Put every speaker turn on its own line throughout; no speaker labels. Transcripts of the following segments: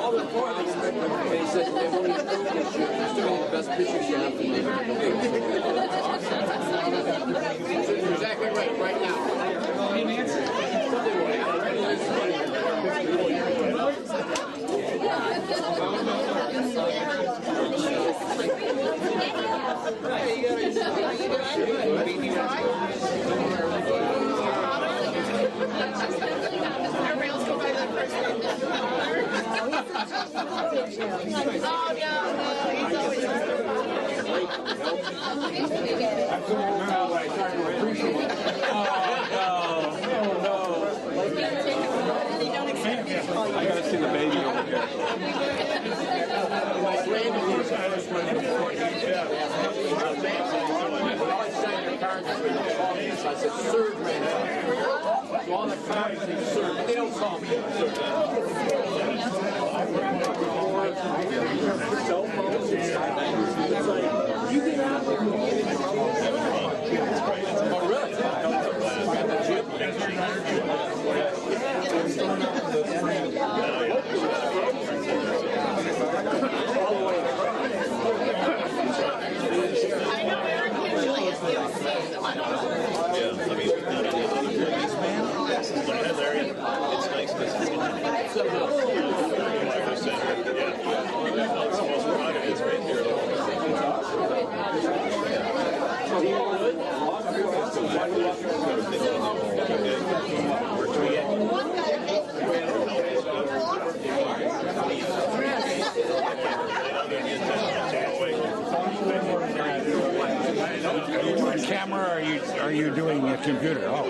he said, they won't even do this year. There's too many best pitchers you have to make. You're exactly right, right now.
Everybody else go by that first name. Oh, no, he's always
I tried to appreciate it. I gotta see the baby over here.
My grandmother's Irish running before he I said, sir, grandfather. So all the cards say sir, but they don't call me sir. Cell phones and stuff. It's like, you get out there and get in trouble. Oh, really?
Camera, or are you doing a computer? Oh.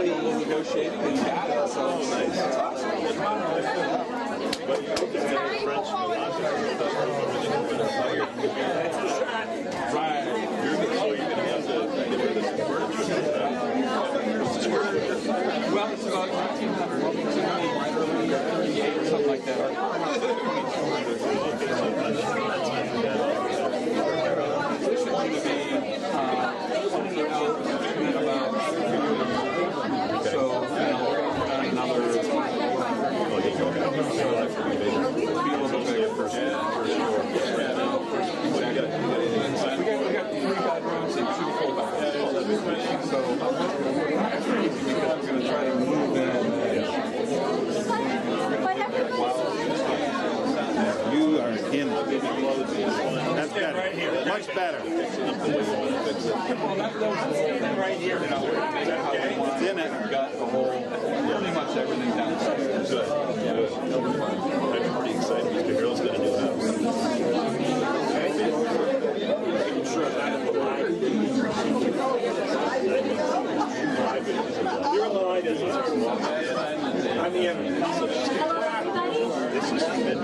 finally a little negotiating and got it. So that's right. Well, it's about 1938 or something like that.
You are in. That's better. Right here. Much better.
Right here, you know, it's in it. Got the whole, pretty much everything down. Good.
I'm pretty excited because the girl's got a new house.
You're on the line, isn't it? I'm the editor.
Hello, everybody.
This is Cindy.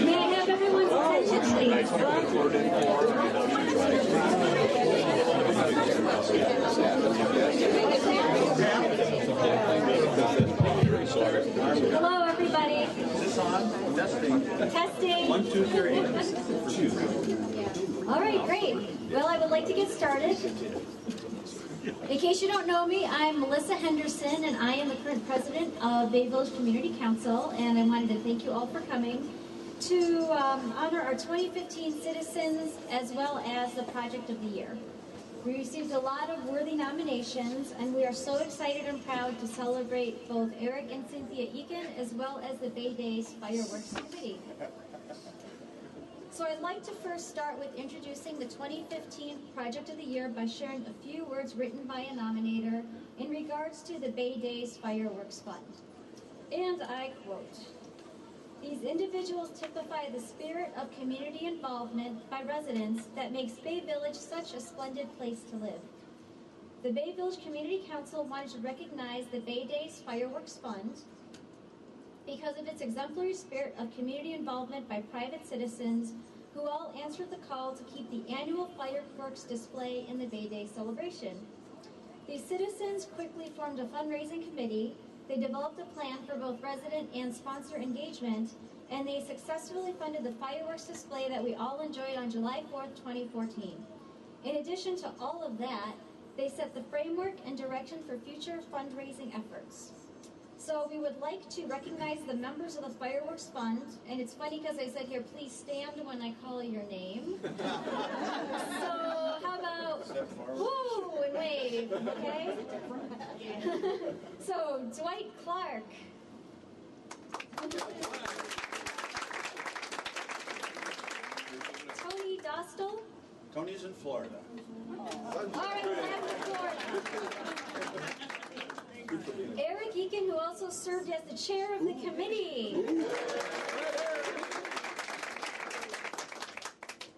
May I have everyone's attention, please? Hello, everybody.
Is this on? Testing.
Testing.
1, 2, 3.
All right, great. Well, I would like to get started. In case you don't know me, I'm Melissa Henderson, and I am the current president of Bay Village Community Council, and I wanted to thank you all for coming to honor our 2015 citizens as well as the Project of the Year. We received a lot of worthy nominations, and we are so excited and proud to celebrate both Eric and Cynthia Eakin as well as the Bay Days Fireworks Committee. So I'd like to first start with introducing the 2015 Project of the Year by sharing a few words written by a nominator in regards to the Bay Days Fireworks Fund. And I quote, "These individuals typify the spirit of community involvement by residents that makes Bay Village such a splendid place to live. The Bay Village Community Council wanted to recognize the Bay Days Fireworks Fund because of its exemplary spirit of community involvement by private citizens who all answered the call to keep the annual fireworks display in the Bay Day celebration. These citizens quickly formed a fundraising committee, they developed a plan for both resident and sponsor engagement, and they successfully funded the fireworks display that we all enjoyed on July 4th, 2014. In addition to all of that, they set the framework and direction for future fundraising efforts. So we would like to recognize the members of the Fireworks Fund, and it's funny because I said here, please stand when I call your name. So how about, woo, and wave, okay? So Dwight Clark. Tony Dostal.
Tony's in Florida.
All right, we'll have him in Florida. Eric Eakin, who also served as the chair of the committee.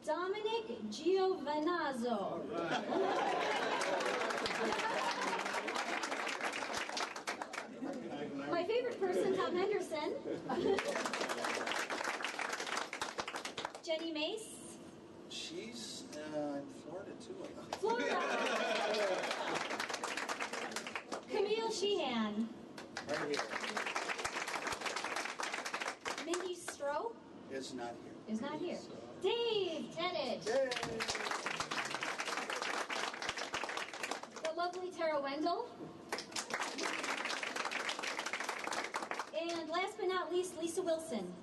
Dominic Giovanazzo. My favorite person, Tom Henderson. Jenny Mace.
She's in Florida too, I think.
Florida. Camille Sheehan.
Right here.
Mindy Stroh
Is not here.
is not here. Dave Tennant. The lovely Tara Wendell. And last but not least, Lisa Wilson.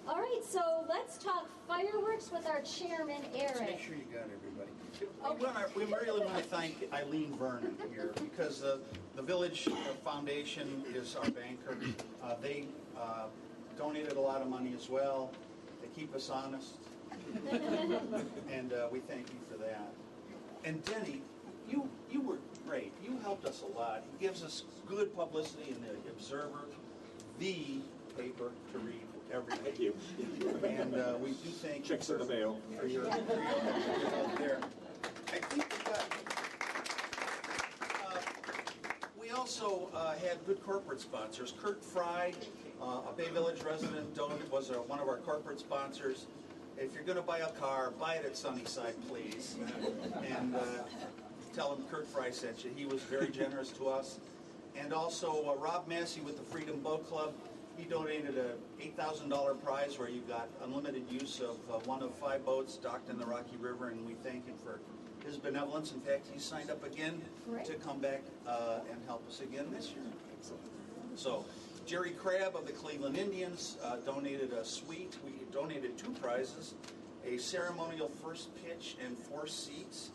All right, so let's talk fireworks with our chairman, Eric.
Make sure you got everybody. We really want to thank Eileen Vernon here because the Village Foundation is our banker. They donated a lot of money as well. They keep us honest. And we thank you for that. And Denny, you were great. You helped us a lot. He gives us good publicity in the Observer, the paper to read every day.
Thank you.
And we do thank you
Checks in the mail.
for your out there. I think we also had good corporate sponsors. Kurt Fry, a Bay Village resident, was one of our corporate sponsors. If you're going to buy a car, buy it at Sunnyside, please. And tell him Kurt Fry sent you. He was very generous to us. And also Rob Massey with the Freedom Boat Club. He donated a $8,000 prize where you got unlimited use of one of 5 boats docked in the Rocky River, and we thank him for his benevolence. In fact, he signed up again to come back and help us again this year. So Jerry Crabb of the Cleveland Indians donated a suite. We donated 2 prizes, a ceremonial first pitch and 4 seats,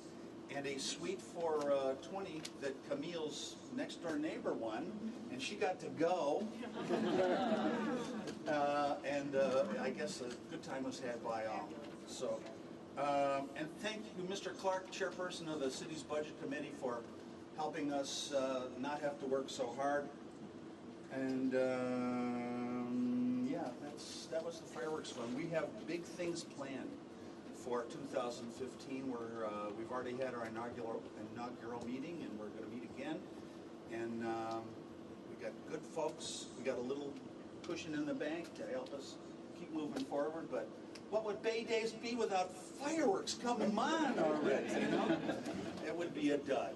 and a suite for 20 that Camille's next door neighbor won, and she got to go. And I guess a good time was had by all. So, and thank you, Mr. Clark, chairperson of the city's budget committee, for helping us not have to work so hard. And yeah, that was the fireworks fund. We have big things planned for 2015. We've already had our inaugural meeting, and we're going to meet again. And we got good folks. We got a little cushion in the bank to help us keep moving forward. But what would Bay Days be without fireworks? Come on already, you know? It would be a dud.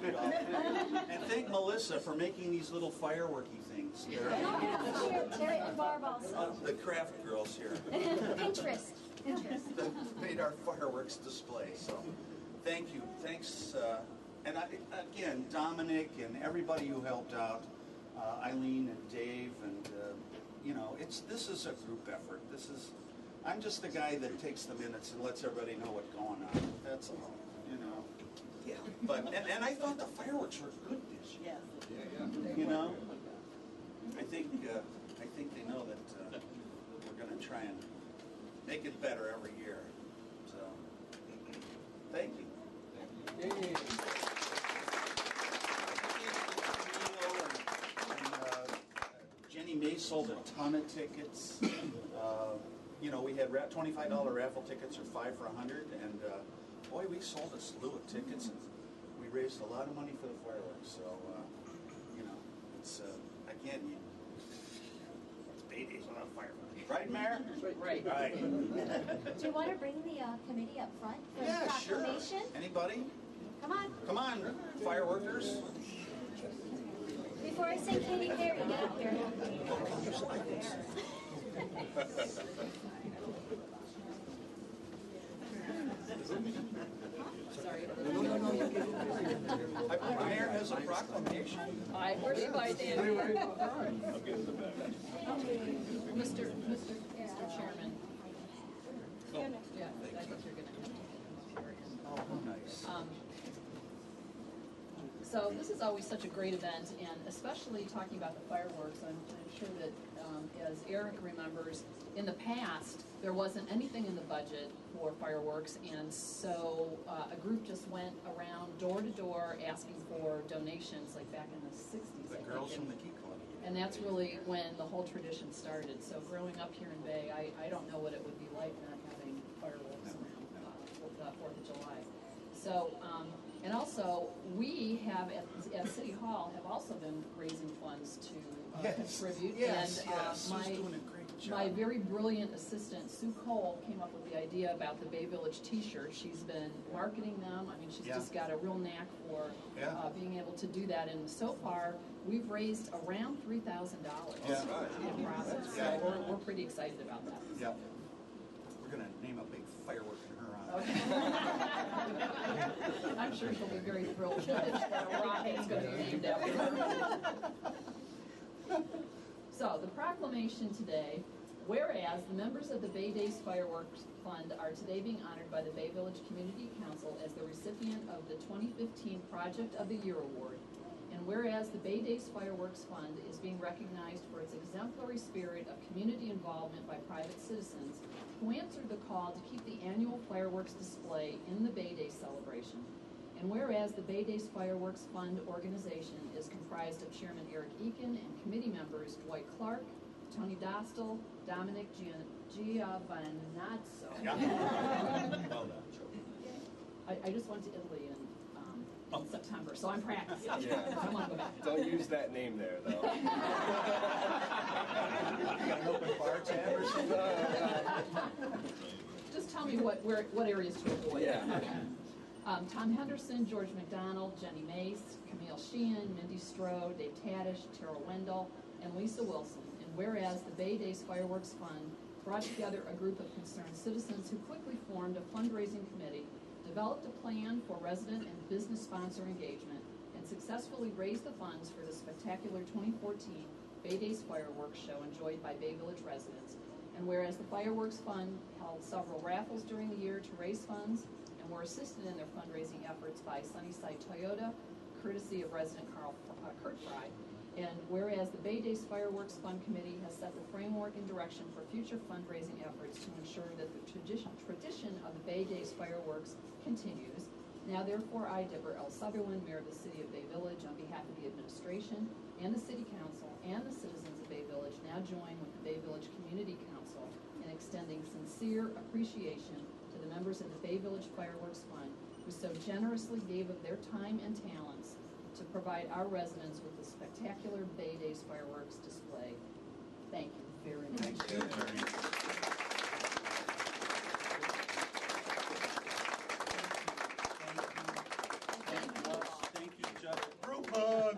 And thank Melissa for making these little fireworky things.
Terry and Barb also.
The craft girls here.
Pinterest.
That made our fireworks display. So thank you. Thanks. And again, Dominic and everybody who helped out, Eileen and Dave, and you know, this is a group effort. I'm just the guy that takes the minutes and lets everybody know what's going on. That's all, you know. Yeah. But and I thought the fireworks were good this year.
Yes.
You know, I think they know that we're going to try and make it better every year. So, thank you. Jenny May sold a ton of tickets. You know, we had $25 raffle tickets or 5 for $100, and boy, we sold a slew of tickets, and we raised a lot of money for the fireworks. So, you know, it's again, it's Bay Days without fireworks, right, Mayor?
Right.
Right.
Do you want to bring the committee up front for
Yeah,
the proclamation?
sure. Anybody?
Come on.
Come on, fireworkers.
Before I say Katy Perry, get up here.
The mayor has a proclamation.
Where's my Dan?
I'm getting the back.
Mr. Chairman. Yeah, I think you're gonna have to.
Oh, nice.
So this is always such a great event, and especially talking about the fireworks, I'm sure that as Eric remembers, in the past, there wasn't anything in the budget for fireworks, and so a group just went around door to door asking for donations, like back in the 60s.
The
I
girls
think.
from the Key Club.
And that's really when the whole tradition started. So growing up here in Bay, I don't know what it would be like not having fireworks around for the 4th of July. So, and also, we have, at City Hall, have also been raising funds to contribute.
Yes,
and
yes.
my,
Sue's doing a great job.
my very brilliant assistant, Sue Cole, came up with the idea about the Bay Village t-shirt. She's been marketing them. I mean, she's just got a real knack for being able to do that. And so far, we've raised around $3,000 in process. So we're pretty excited about that.
Yep. We're going to name a big firework in her honor.
I'm sure she'll be very thrilled that a rocket's going to be named after her. So, the proclamation today, whereas the members of the Bay Days Fireworks Fund are today being honored by the Bay Village Community Council as the recipient of the 2015 Project of the Year Award, and whereas the Bay Days Fireworks Fund is being recognized for its exemplary spirit of community involvement by private citizens who answered the call to keep the annual fireworks display in the Bay Days celebration. And whereas the Bay Days Fireworks Fund organization is comprised of Chairman Eric Eakin and committee members Dwight Clark, Tony Dostal, Dominic Giovanazzo.
Yeah. Well done.
I just went to Italy in September, so I'm practicing.
Yeah.
I want to go back.
Don't use that name there, though.
You got an open bar tab or something?
Just tell me what areas to avoid.
Yeah.
Tom Henderson, George McDonald, Jenny Mace, Camille Sheehan, Mindy Stroh, Dave Tadish, Tara Wendell, and Lisa Wilson. And whereas the Bay Days Fireworks Fund brought together a group of concerned citizens who quickly formed a fundraising committee, developed a plan for resident and business sponsor engagement, and successfully raised the funds for the spectacular 2014 Bay Days Fireworks Show enjoyed by Bay Village residents. And whereas the Fireworks Fund held several raffles during the year to raise funds and were assisted in their fundraising efforts by Sunnyside Toyota, courtesy of resident Kurt Fry. And whereas the Bay Days Fireworks Fund Committee has set the framework and direction for future fundraising efforts to ensure that the tradition of the Bay Days Fireworks continues. Now therefore I, Deborah L. Sutherland, Mayor of the City of Bay Village, on behalf of the administration and the City Council and the citizens of Bay Village, now join with the Bay Village Community Council in extending sincere appreciation to the members of the Bay Village Fireworks Fund who so generously gave of their time and talents to provide our residents with a spectacular Bay Days fireworks display. Thank you very much.
Thank you. Thank you, Judge. Group hug.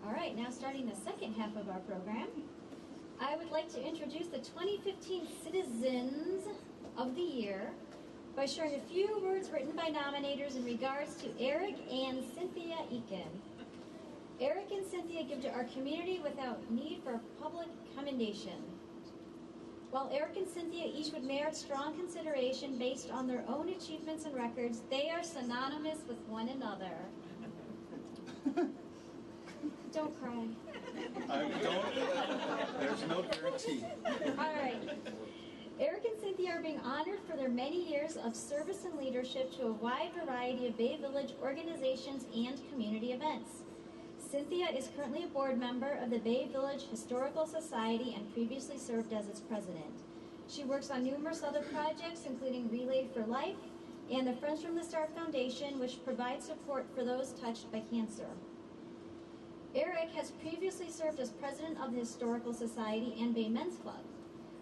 All right, now starting the second half of our program, I would like to introduce the 2015 Citizens of the Year by sharing a few words written by nominators in regards to Eric and Cynthia Eakin. Eric and Cynthia give to our community without need for public commendation. While Eric and Cynthia each would merit strong consideration based on their own achievements and records, they are synonymous with one another. Don't cry.
There's no guarantee.
All right. Eric and Cynthia are being honored for their many years of service and leadership to a wide variety of Bay Village organizations and community events. Cynthia is currently a board member of the Bay Village Historical Society and previously served as its president. She works on numerous other projects, including Relay for Life and the Friends from the Start Foundation, which provides support for those touched by cancer. Eric has previously served as president of the Historical Society and Bay Men's Club.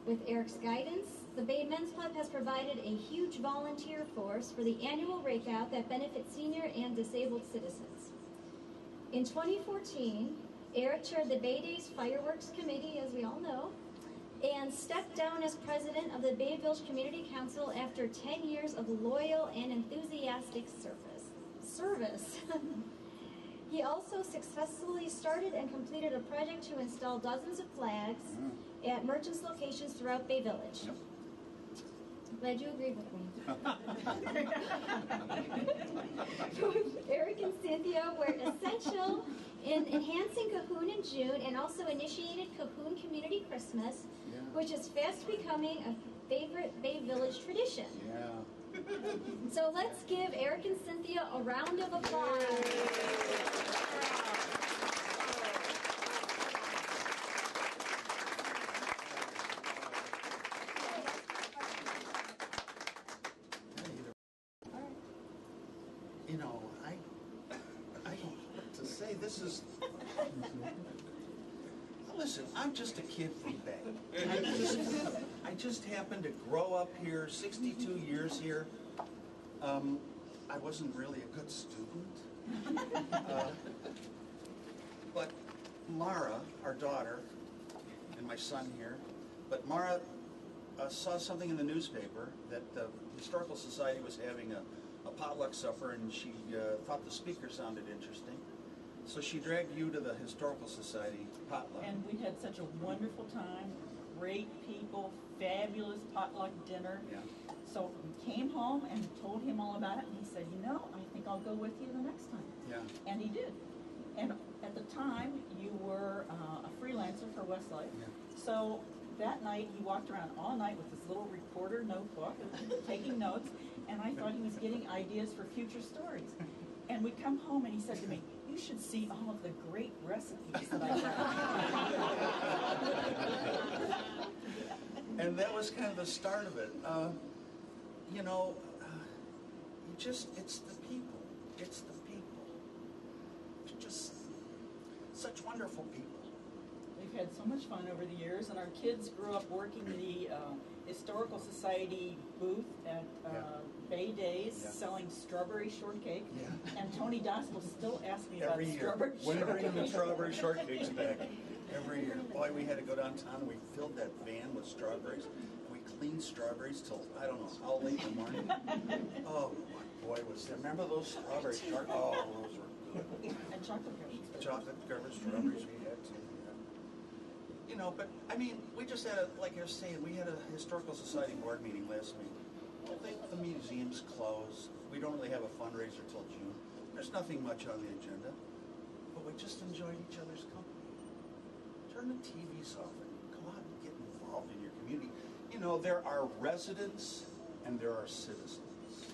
With Eric's guidance, the Bay Men's Club has provided a huge volunteer force for the annual rakeout that benefits senior and disabled citizens. In 2014, Eric chaired the Bay Days Fireworks Committee, as we all know, and stepped down as president of the Bay Village Community Council after 10 years of loyal and enthusiastic service. He also successfully started and completed a project to install dozens of flags at merchants' locations throughout Bay Village.
Yep.
Glad you agreed with me. Eric and Cynthia were essential in enhancing Cahoon in June and also initiated Cahoon Community Christmas, which is fast becoming a favorite Bay Village tradition.
Yeah.
So let's give Eric and Cynthia a round of applause.
You know, I don't know what to say. This is. Listen, I'm just a kid from Bay. I just happened to grow up here, 62 years here. I wasn't really a good student. But Mara, our daughter, and my son here, but Mara saw something in the newspaper that the Historical Society was having a potluck supper, and she thought the speaker sounded interesting. So she dragged you to the Historical Society potluck.
And we had such a wonderful time, great people, fabulous potluck dinner.
Yeah.
So we came home and told him all about it, and he said, you know, I think I'll go with you the next time.
Yeah.
And he did. And at the time, you were a freelancer for Westlife.
Yeah.
So that night, he walked around all night with this little reporter notebook, taking notes, and I thought he was getting ideas for future stories. And we come home, and he said to me, you should see all of the great recipes that I found.
And that was kind of the start of it. You know, it's the people. It's the people. Just such wonderful people.
We've had so much fun over the years, and our kids grew up working the Historical Society booth at Bay Days,
Yeah.
selling strawberry shortcake.
Yeah.
And Tony Doss will still ask me about
Every
the
year.
strawberry
When are
shortcake.
the strawberry shortcakes back? Every year. Boy, we had to go downtown and we filled that van with strawberries. And we cleaned strawberries till, I don't know, how late in the morning. Oh, boy, was there. Remember those strawberry shortcakes? Oh, those were good.
And chocolate covered.
Chocolate-covered strawberries we had too. You know, but I mean, we just had like I was saying, we had a Historical Society board meeting last week. Well, the museum's closed. We don't really have a fundraiser till June. There's nothing much on the agenda, but we just enjoyed each other's company. Turn the TVs off and go out and get involved in your community. You know, there are residents and there are citizens,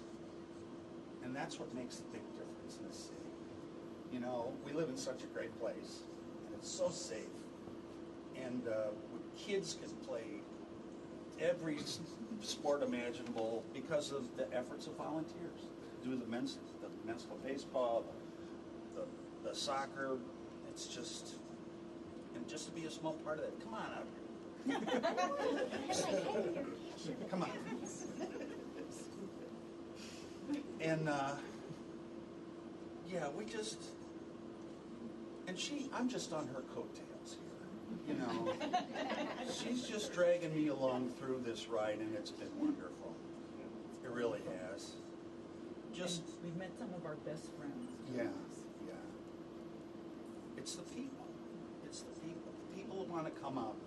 and that's what makes the big difference in this city. You know, we live in such a great place, and it's so safe. And kids can play every sport imaginable because of the efforts of volunteers. Do the men's baseball, the soccer. It's just, and just to be a small part of that. Come on out here. Come on. And yeah, we just, and I'm just on her coattails here. You know, she's just dragging me along through this ride, and it's been wonderful. It really has. Just,
And we've met some of our best friends.
yeah. It's the people. It's the people. People who want to come out.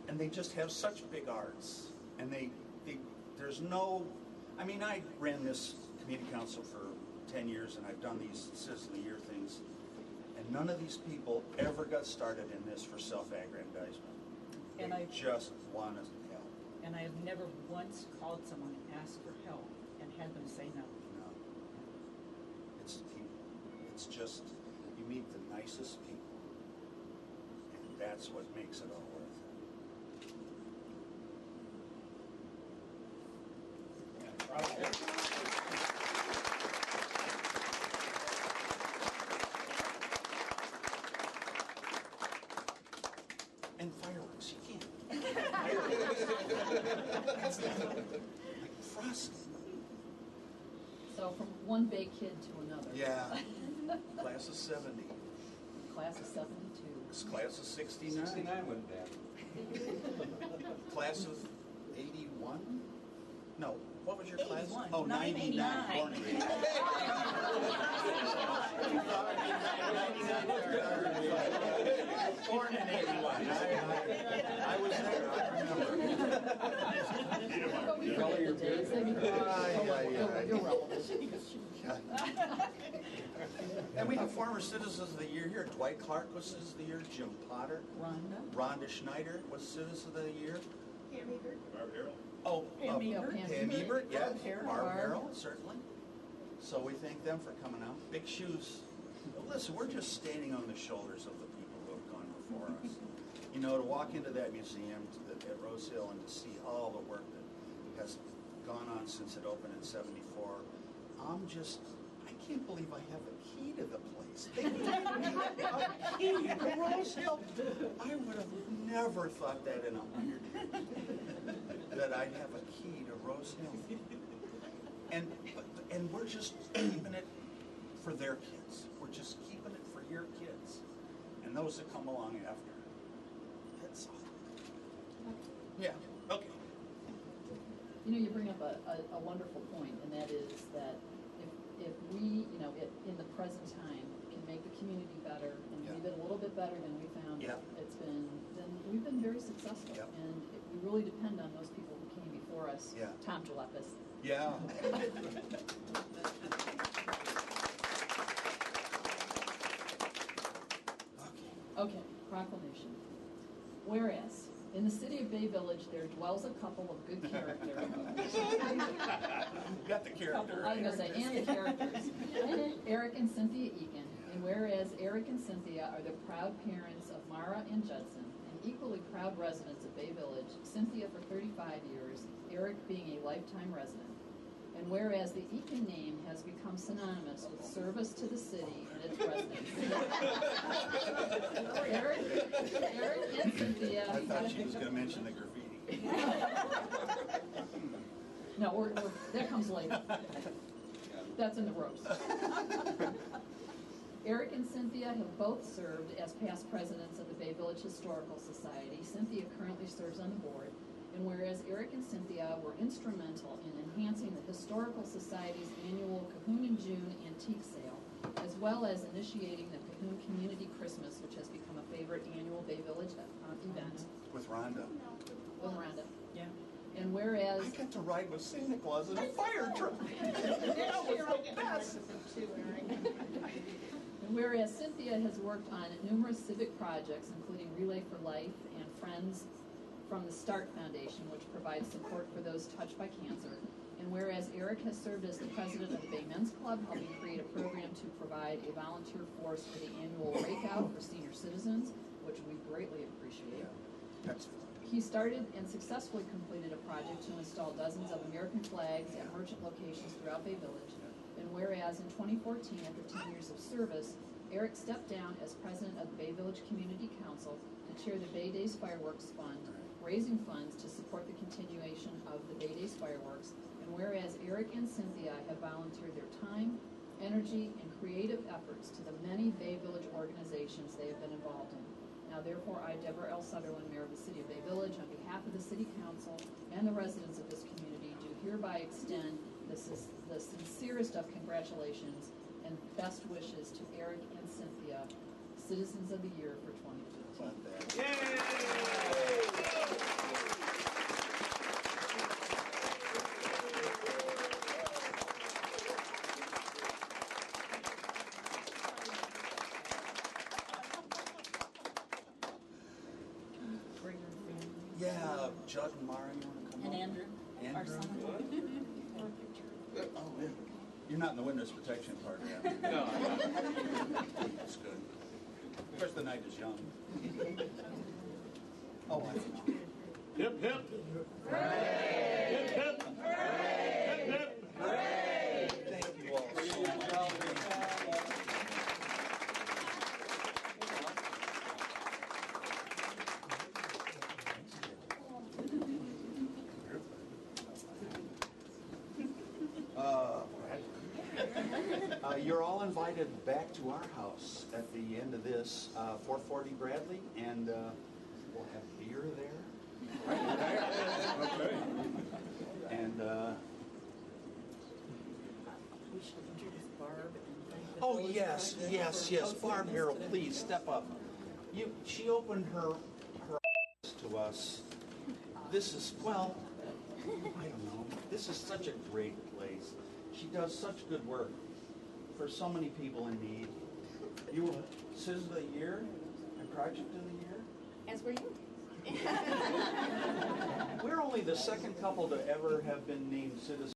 And they just have such big hearts. And there's no, I mean, I ran this community council for 10 years, and I've done these Citizen of the Year things. And none of these people ever got started in this for self-aggrandizement.
And
They just want to help.
And I have never once called someone and asked for help and had them say no.
No. It's the people. It's just, you meet the nicest people. And that's what makes it all worth it. And fireworks, you can't. Frosting.
So from one Bay kid to another.
Yeah. Class of 70.
Class of 72.
This class of 69.
69 went bad.
Class of 81? No. What was your class?
81.
Oh, 99.
99.
Born in 89. Born in 81. I was there. I remember.
But we forget the days. I mean, you're relevant.
And we have former Citizens of the Year here. Dwight Clark was Citizen of the Year. Jim Potter. Rhonda Schneider was Citizen of the Year.
Barb Harrell.
Oh,
Pam Ebert.
Pam Ebert, yeah.
Barb Harrell.
Barb Harrell, certainly. So we thank them for coming out. Big shoes. Well, listen, we're just standing on the shoulders of the people who have gone before us. You know, to walk into that museum at Rose Hill and to see all the work that has gone on since it opened in '74, I can't believe I have a key to the place. They gave me a key to Rose Hill. I would have never thought that in 100 years, that I'd have a key to Rose Hill. And we're just keeping it for their kids. We're just keeping it for your kids and those that come along after. That's all. Yeah, okay.
You know, you bring up a wonderful point, and that is that if we, you know, in the present time can make the community better and
Yeah.
leave it a little bit better than we found
Yeah.
then we've been very successful.
Yep.
And we really depend on those people who came before before us,
Yeah.
Tom Jalepis.
Yeah.
Okay, proclamation. Whereas, in the city of Bay Village, there dwells a couple of good character.
Got the character.
I was gonna say, and the characters. Eric and Cynthia Eakin. And whereas Eric and Cynthia are the proud parents of Mara and Judson, and equally proud residents of Bay Village, Cynthia for 35 years, Eric being a lifetime resident. And whereas the Eakin name has become synonymous with service to the city and its residents. Eric and Cynthia.
I thought she was going to mention the graffiti.
No, that comes later. That's in the ropes. Eric and Cynthia have both served as past presidents of the Bay Village Historical Society. Cynthia currently serves on the board. And whereas Eric and Cynthia were instrumental in enhancing the Historical Society's annual Cahoon in June antique sale, as well as initiating the Cahoon Community Christmas, which has become a favorite annual Bay Village event
With Rhonda.
with Miranda.
Yeah.
And whereas
I got to ride with Santa Claus in a fire truck. That was the best.
And whereas Cynthia has worked on numerous civic projects, including Relay for Life and Friends from the Start Foundation, which provides support for those touched by cancer. And whereas Eric has served as the president of the Bay Men's Club, helping create a program to provide a volunteer force for the annual Rakeout for senior citizens, which we greatly appreciate.
That's
He started and successfully completed a project to install dozens of American flags at merchant locations throughout Bay Village. And whereas in 2014, after 10 years of service, Eric stepped down as president of the Bay Village Community Council to chair the Bay Days Fireworks Fund, raising funds to support the continuation of the Bay Days Fireworks. And whereas Eric and Cynthia have volunteered their time, energy, and creative efforts to the many Bay Village organizations they have been involved in. Now therefore, I, Deborah L. Sutherland, Mayor of the City of Bay Village, on behalf of the City Council and the residents of this community, do hereby extend the sincerest of congratulations and best wishes to Eric and Cynthia, Citizens of the Year for 2015.
Bring your family.
Yeah, Judd and Mara, you want to come
And
up?
Andrew, our
Andrew?
son.
Oh, yeah. You're not in the witness protection part, yeah?
No.
That's good. Of course, the night is young. Oh, I know.
Hip, hip. Hip, hip. Hip, hip.
Thank you all so much. You're all invited back to our house at the end of this, 440 Bradley, and we'll have beer there. Right there.
Okay.
And
We should introduce Barb and thank the
oh
village
yes,
president
yes,
for
yes.
hosting
Barb
this
Harrell,
today.
please step up. She opened her to us. This is, well, I don't know. This is such a great place. She does such good work for so many people in need. You were Citizen of the Year and Project of the Year.
As were you.
We're only the second couple to ever have been named Citizen